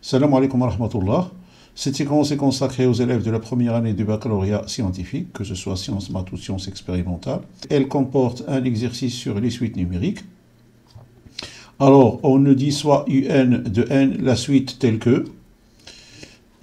Salam alaikum wa rahmatullah. Cette séquence est consacrée aux élèves de la première année du baccalauréat scientifique, que ce soit sciences maths ou sciences expérimentales. Elle comporte un exercice sur les suites numériques. Alors, on nous dit soit UN de n, la suite telle que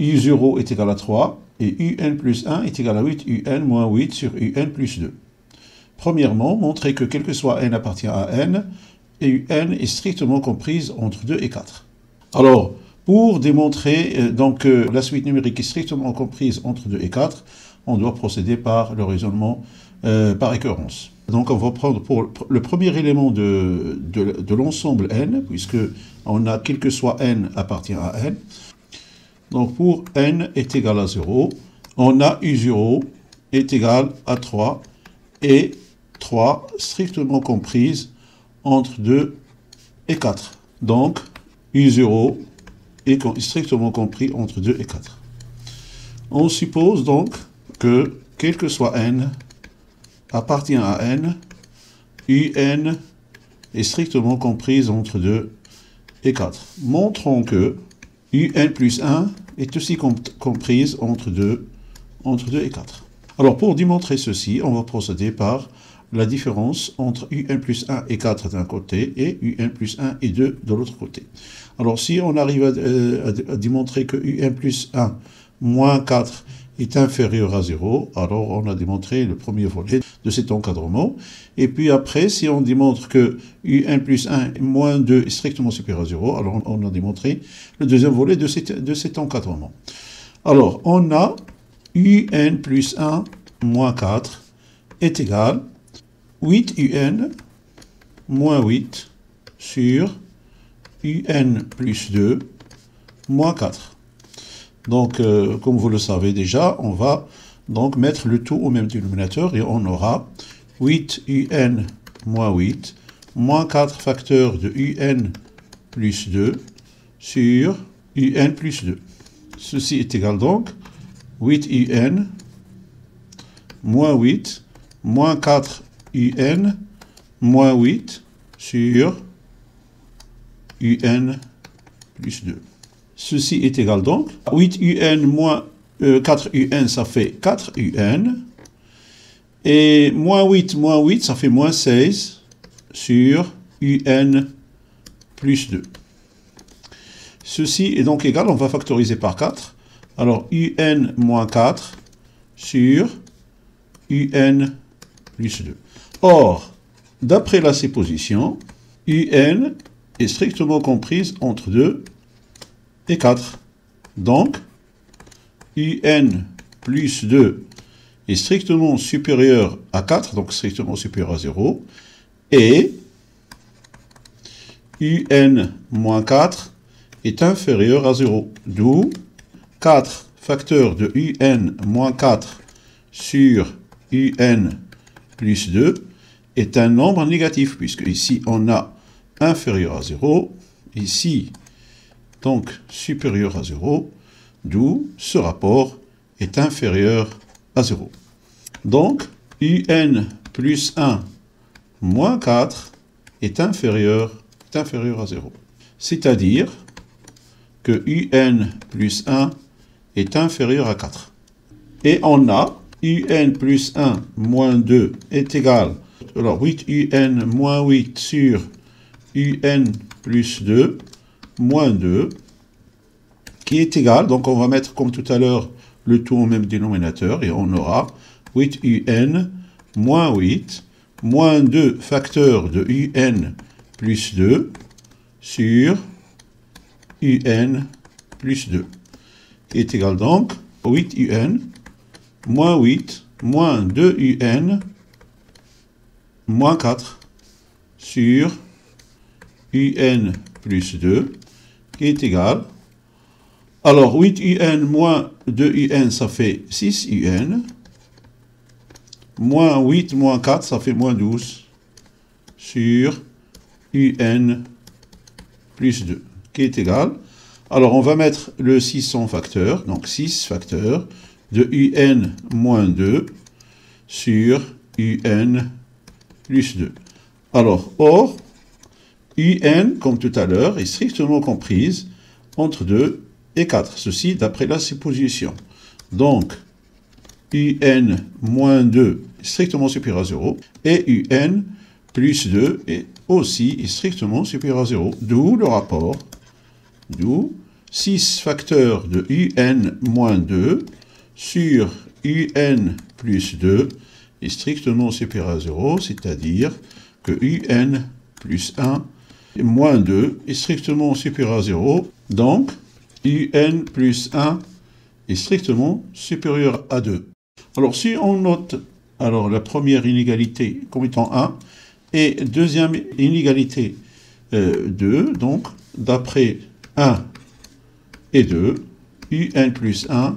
U0 est égal à 3 et UN plus 1 est égal à 8, UN moins 8 sur UN plus 2. Premièrement, montrer que quel que soit n appartient à n, et UN est strictement comprise entre 2 et 4. Alors, pour démontrer que la suite numérique est strictement comprise entre 2 et 4, on doit procéder par le raisonnement par récurrence. Donc on va prendre pour le premier élément de l'ensemble n, puisque on a quel que soit n appartient à n. Donc pour n est égal à 0, on a U0 est égal à 3 et 3 strictement comprise entre 2 et 4. Donc U0 est strictement compris entre 2 et 4. On suppose donc que, quel que soit n, appartient à n, UN est strictement comprise entre 2 et 4. Montrons que UN plus 1 est aussi comprise entre 2 et 4. Alors pour démontrer ceci, on va procéder par la différence entre UN plus 1 et 4 d'un côté et UN plus 1 et 2 de l'autre côté. Alors si on arrive à démontrer que UN plus 1 moins 4 est inférieur à 0, alors on a démontré le premier volet de cet encadrement. Et puis après, si on démontre que UN plus 1 moins 2 est strictement supérieur à 0, alors on a démontré le deuxième volet de cet encadrement. Alors on a UN plus 1 moins 4 est égal 8 UN moins 8 sur UN plus 2 moins 4. Donc, comme vous le savez déjà, on va donc mettre le tout au même dénominateur et on aura 8 UN moins 8 moins 4 facteurs de UN plus 2 sur UN plus 2. Ceci est égal donc 8 UN moins 8 moins 4 UN moins 8 sur UN plus 2. Ceci est égal donc 8 UN moins 4 UN, ça fait 4 UN. Et moins 8, ça fait moins 16 sur UN plus 2. Ceci est donc égal, on va factoriser par 4. Alors UN moins 4 sur UN plus 2. Or, d'après la supposition, UN est strictement comprise entre 2 et 4. Donc, UN plus 2 est strictement supérieur à 4, donc strictement supérieur à 0, et UN moins 4 est inférieur à 0, d'où 4 facteurs de UN moins 4 sur UN plus 2 est un nombre négatif, puisque ici on a inférieur à 0, ici donc supérieur à 0, d'où ce rapport est inférieur à 0. Donc, UN plus 1 moins 4 est inférieur à 0. C'est-à-dire que UN plus 1 est inférieur à 4. Et on a UN plus 1 moins 2 est égal, alors 8 UN moins 8 sur UN plus 2 moins 2, qui est égal, donc on va mettre comme tout à l'heure le tout au même dénominateur, et on aura 8 UN moins 8, moins 2 facteurs de UN plus 2 sur UN plus 2, qui est égal donc 8 UN moins 8, moins 2 UN moins 4 sur UN plus 2, qui est égal, alors 8 UN moins 2 UN, ça fait 6 UN, moins 8 moins 4, ça fait moins 12, sur UN plus 2, qui est égal, alors on va mettre le 6 en facteur, donc 6 facteurs de UN moins 2 sur UN plus 2. Alors, or, UN, comme tout à l'heure, est strictement comprise entre 2 et 4. Ceci d'après la supposition. Donc, un moins 2 est strictement supérieur à 0 et un plus 2 est aussi strictement supérieur à 0. D'où le rapport, d'où 6 facteurs de un moins 2 sur un plus 2 est strictement supérieur à 0, c'est-à-dire que un plus 1 moins 2 est strictement supérieur à 0, donc un plus 1 est strictement supérieur à 2. Alors si on note alors la première inégalité comme étant 1 et deuxième inégalité 2, donc d'après 1 et 2, un plus 1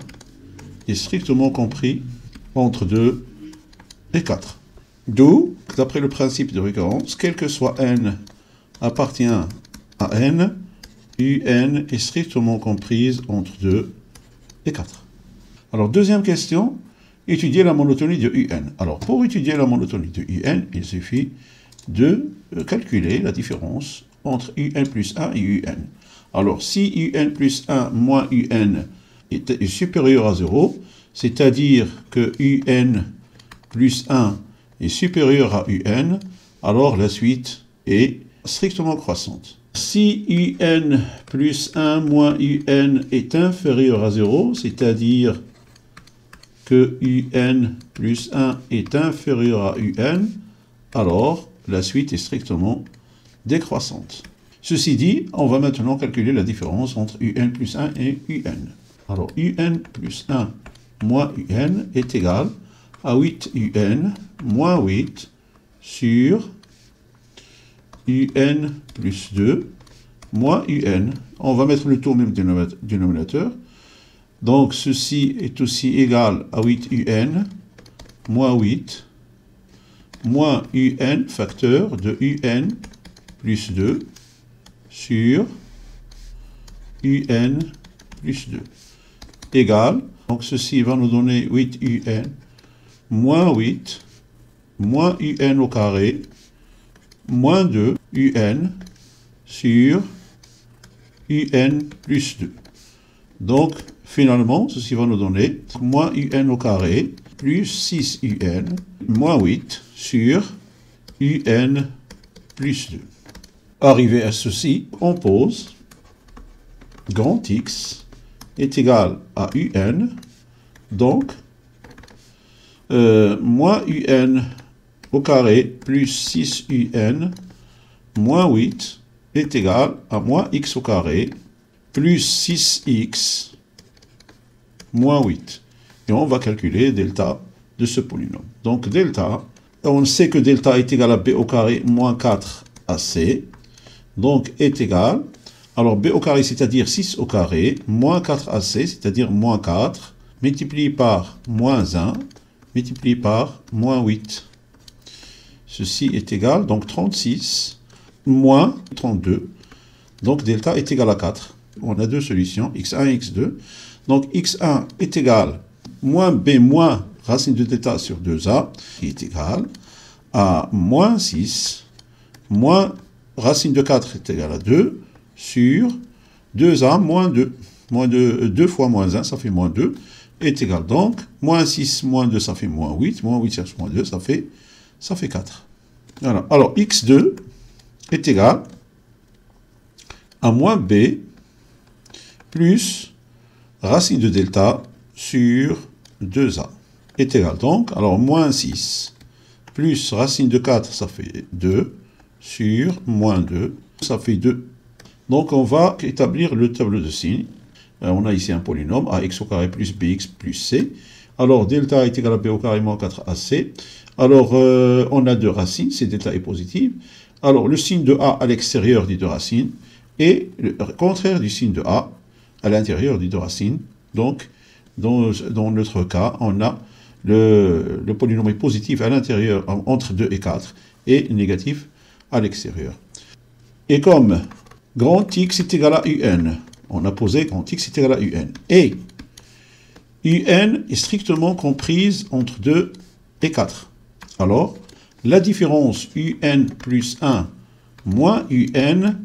est strictement compris entre 2 et 4. D'où, d'après le principe de récurrence, quel que soit n appartient à n, un est strictement comprise entre 2 et 4. Alors, deuxième question, étudier la monotonie de un. Alors, pour étudier la monotonie de un, il suffit de calculer la différence entre un plus 1 et un. Alors, si un plus 1 moins un est supérieur à 0, c'est-à-dire que un plus 1 est supérieur à un, alors la suite est strictement croissante. Si un plus 1 moins un est inférieur à 0, c'est-à-dire que un plus 1 est inférieur à un, alors la suite est strictement décroissante. Ceci dit, on va maintenant calculer la différence entre un plus 1 et un. Alors, un plus 1 moins un est égal à 8 un moins 8 sur un plus 2 moins un. On va mettre le tout au même dénominateur. Donc, ceci est aussi égal à 8 un moins 8 moins un facteur de un plus 2 sur un plus 2 égal. Donc, ceci va nous donner 8 un moins 8 moins un au carré moins 2 un sur un plus 2. Donc, finalement, ceci va nous donner moins un au carré plus 6 un moins 8 sur un plus 2. Arrivé à ceci, on pose grand X est égal à un, donc moins un au carré plus 6 un moins 8 est égal à moins x au carré plus 6x moins 8. Et on va calculer delta de ce polynôme. Donc delta, on sait que delta est égal à b au carré moins 4 ac, donc est égal, alors b au carré c'est-à-dire 6 au carré, moins 4 ac, c'est-à-dire moins 4, multiplié par moins 1, multiplié par moins 8. Ceci est égal, donc 36, moins 32, donc delta est égal à 4. On a deux solutions, x1 et x2. Donc x1 est égal moins b moins racine de delta sur 2a, qui est égal à moins 6, moins racine de 4 est égal à 2, sur 2a moins 2. Moins 2 fois moins 1, ça fait moins 2, est égal donc, moins 6 moins 2, ça fait moins 8, moins 8 cherche moins 2, ça fait 4. Voilà. Alors x2 est égal à moins b plus racine de delta sur 2a est égal donc, alors moins 6 plus racine de 4, ça fait 2, sur moins 2, ça fait 2. Donc on va établir le tableau de signes. On a ici un polynôme, ax au carré plus bx plus c. Alors delta est égal à b au carré moins 4ac. Alors on a deux racines, si delta est positive. Alors le signe de a à l'extérieur des deux racines, et le contraire du signe de a à l'intérieur des deux racines. Donc, dans notre cas, on a le polynôme est positif à l'intérieur entre 2 et 4 et négatif à l'extérieur. Et comme grand X est égal à un, on a posé grand X est égal à un. Et un est strictement comprise entre 2 et 4. Alors, la différence un plus 1 moins un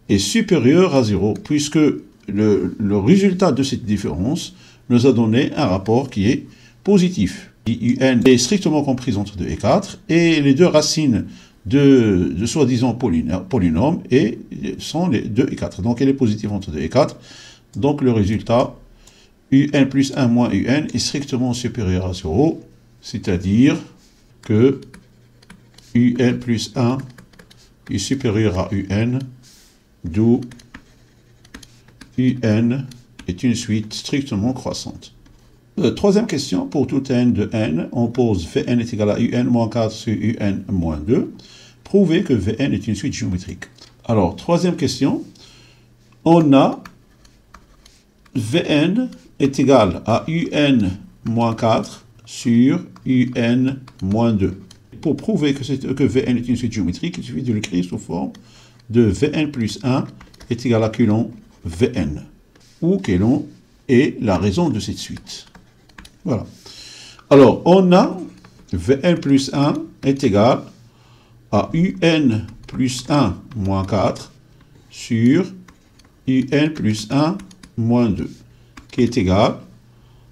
est supérieure à 0, puisque le résultat de cette différence nous a donné un rapport qui est positif. UN est strictement comprise entre 2 et 4, et les deux racines de soi-disant polynômes sont les 2 et 4. Donc elle est positive entre 2 et 4. Donc le résultat UN plus 1 moins UN est strictement supérieur à 0, c'est-à-dire que UN plus 1 est supérieur à UN, d'où UN est une suite strictement croissante. Troisième question, pour tout n de n, on pose Vn est égal à un moins 4 sur un moins 2. Prouvez que Vn est une suite géométrique. Alors, troisième question, on a Vn est égal à un moins 4 sur un moins 2. Pour prouver que Vn est une suite géométrique, il suffit de l'écrire sous forme de Vn plus 1 est égal à Quelon Vn, où Quelon est la raison de cette suite. Voilà. Alors, on a Vn plus 1 est égal à un plus 1 moins 4 sur un plus 1 moins 2, qui est égal,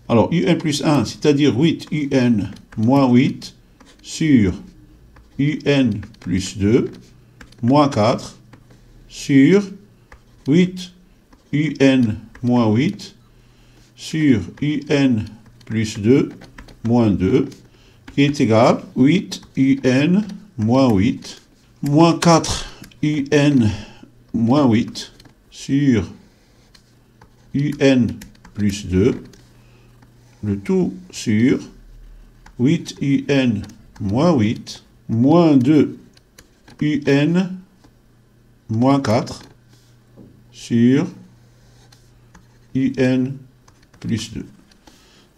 alors un plus 1, c'est-à-dire 8 un moins 8 sur un plus 2 moins 4 sur 8 un moins 8 sur un plus 2 moins 2, qui est égal 8 un moins 8 moins 4 un moins 8 sur un plus 2, le tout sur 8 un moins 8 moins 2 un moins 4 sur un plus 2.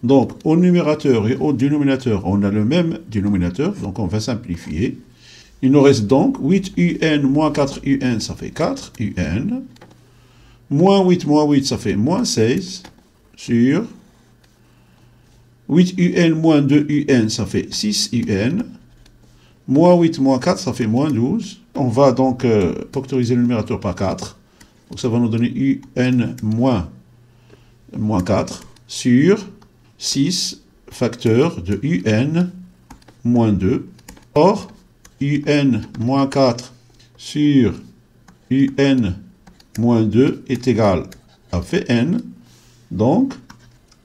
Donc, au numérateur et au dénominateur, on a le même dénominateur, donc on va simplifier. Il nous reste donc 8 un moins 4 un, ça fait 4 un. Moins 8, ça fait moins 16 sur 8 un moins 2 un, ça fait 6 un. Moins 8 moins 4, ça fait moins 12. On va donc factoriser le numérateur par 4. Donc ça va nous donner un moins 4 sur 6 facteur de un moins 2. Or, un moins 4 sur un moins 2 est égal à Vn. Donc,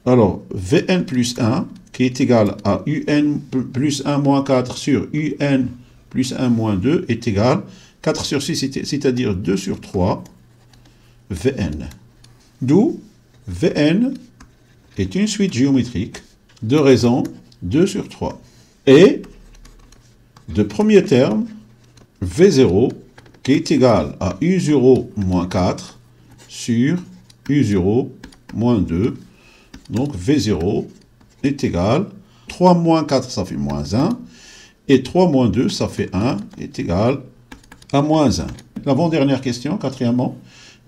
alors, Vn plus 1, qui est égal à un plus 1 moins 4 sur un plus 1 moins 2, est égal 4 sur 6, c'est-à-dire 2 sur 3, Vn. D'où Vn est une suite géométrique de raison 2 sur 3. Et de premier terme, V0, qui est égal à U0 moins 4 sur U0 moins 2. Donc V0 est égal, 3 moins 4, ça fait moins 1, et 3 moins 2, ça fait 1, est égal à moins 1. L'avant-dernière question, quatrièmement,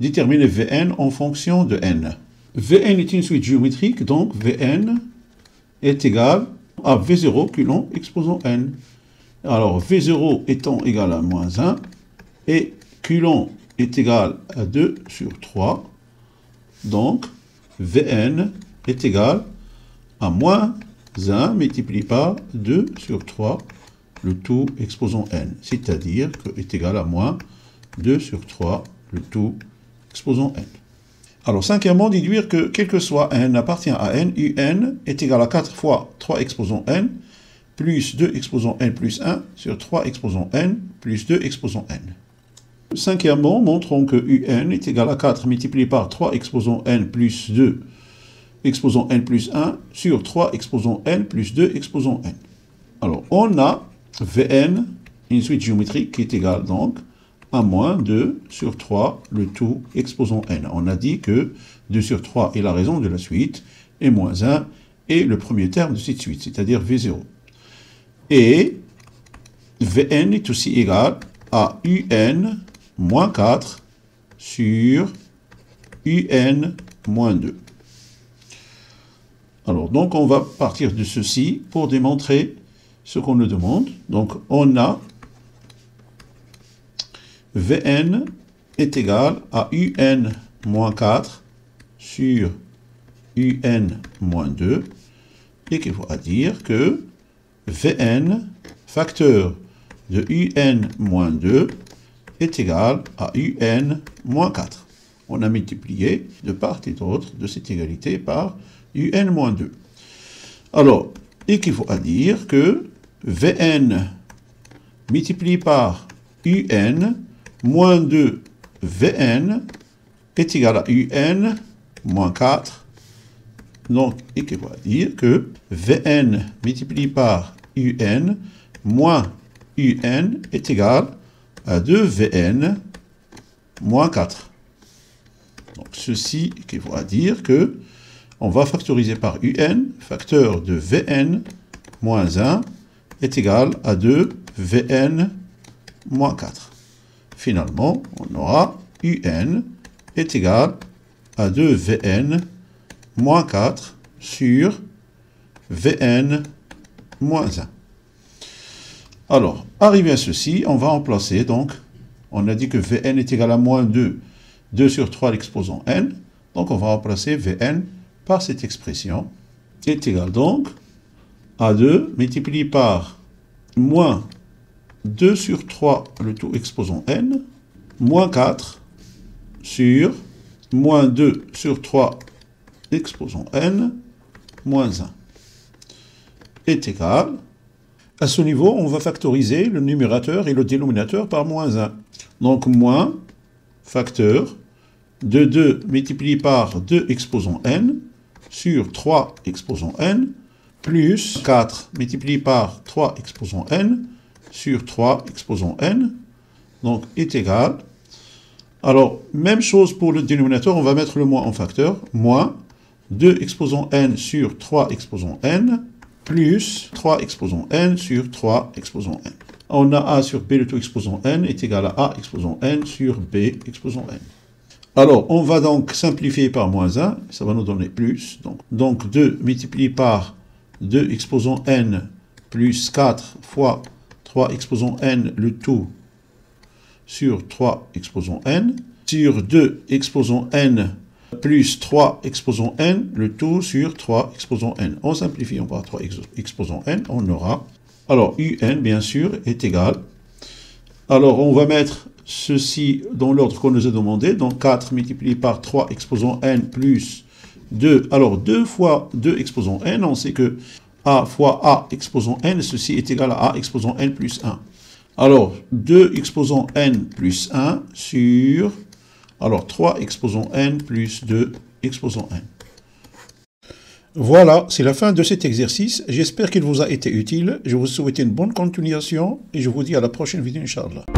déterminer Vn en fonction de n. Vn est une suite géométrique, donc Vn est égal à V0 culon exposant n. Alors V0 étant égal à moins 1, et culon est égal à 2 sur 3, donc Vn est égal à moins 1 multiplié par 2 sur 3, le tout exposant n, c'est-à-dire que est égal à moins 2 sur 3, le tout exposant n. Alors, cinquièmement, déduire que, quel que soit n appartient à n, un est égal à 4 fois 3 exposant n, plus 2 exposant n plus 1 sur 3 exposant n plus 2 exposant n. Cinquièmement, montrons que un est égal à 4 multiplié par 3 exposant n plus 2 exposant n plus 1 sur 3 exposant n plus 2 exposant n. Alors, on a Vn, une suite géométrique qui est égale donc à moins 2 sur 3, le tout exposant n. On a dit que 2 sur 3 est la raison de la suite, et moins 1 est le premier terme de cette suite, c'est-à-dire V0. Et Vn est aussi égal à un moins 4 sur un moins 2. Alors, donc, on va partir de ceci pour démontrer ce qu'on nous demande. Donc, on a Vn est égal à un moins 4 sur UN moins 2 et qu'il faudra dire que Vn facteur de UN moins 2 est égal à UN moins 4. On a multiplié de part et d'autre de cette égalité par UN moins 2. Alors, et qu'il faudra dire que Vn multiplié par UN moins 2 Vn est égal à UN moins 4. Donc, et qu'il faudra dire que Vn multiplié par UN moins UN est égal à 2 Vn moins 4. Donc, ceci qui va dire que on va factoriser par UN, facteur de Vn moins 1 est égal à 2 Vn moins 4. Finalement, on aura UN est égal à 2 Vn moins 4 sur Vn moins 1. Alors, arrivé à ceci, on va remplacer, donc, on a dit que Vn est égal à moins 2, 2 sur 3 l'exposant n, donc on va remplacer Vn par cette expression, est égal donc à 2 multiplié par moins 2 sur 3 le tout exposant n, moins 4 sur moins 2 sur 3 exposant n, moins 1, est égal. À ce niveau, on va factoriser le numérateur et le dénominateur par moins 1. Donc, moins facteur de 2 multiplié par 2 exposant n sur 3 exposant n, plus 4 multiplié par 3 exposant n sur 3 exposant n, donc est égal. Alors, même chose pour le dénominateur, on va mettre le moins en facteur, moins 2 exposant n sur 3 exposant n, plus 3 exposant n sur 3 exposant n. On a a sur b le tout exposant n est égal à a exposant n sur b exposant n. Alors, on va donc simplifier par moins 1, ça va nous donner plus. Donc 2 multiplié par 2 exposant n plus 4 fois 3 exposant n le tout sur 3 exposant n, sur 2 exposant n plus 3 exposant n, le tout sur 3 exposant n. En simplifiant par 3 exposant n, on aura, alors un bien sûr est égal, alors on va mettre ceci dans l'ordre qu'on nous a demandé, donc 4 multiplié par 3 exposant n plus 2, alors 2 fois 2 exposant n, on sait que a fois a exposant n, ceci est égal à a exposant n plus 1. Alors 2 exposant n plus 1 sur... Alors, 3 exposant n plus 2 exposant n. Voilà, c'est la fin de cet exercice. J'espère qu'il vous a été utile. Je vous souhaite une bonne continuation et je vous dis à la prochaine vidéo, Inch'Allah.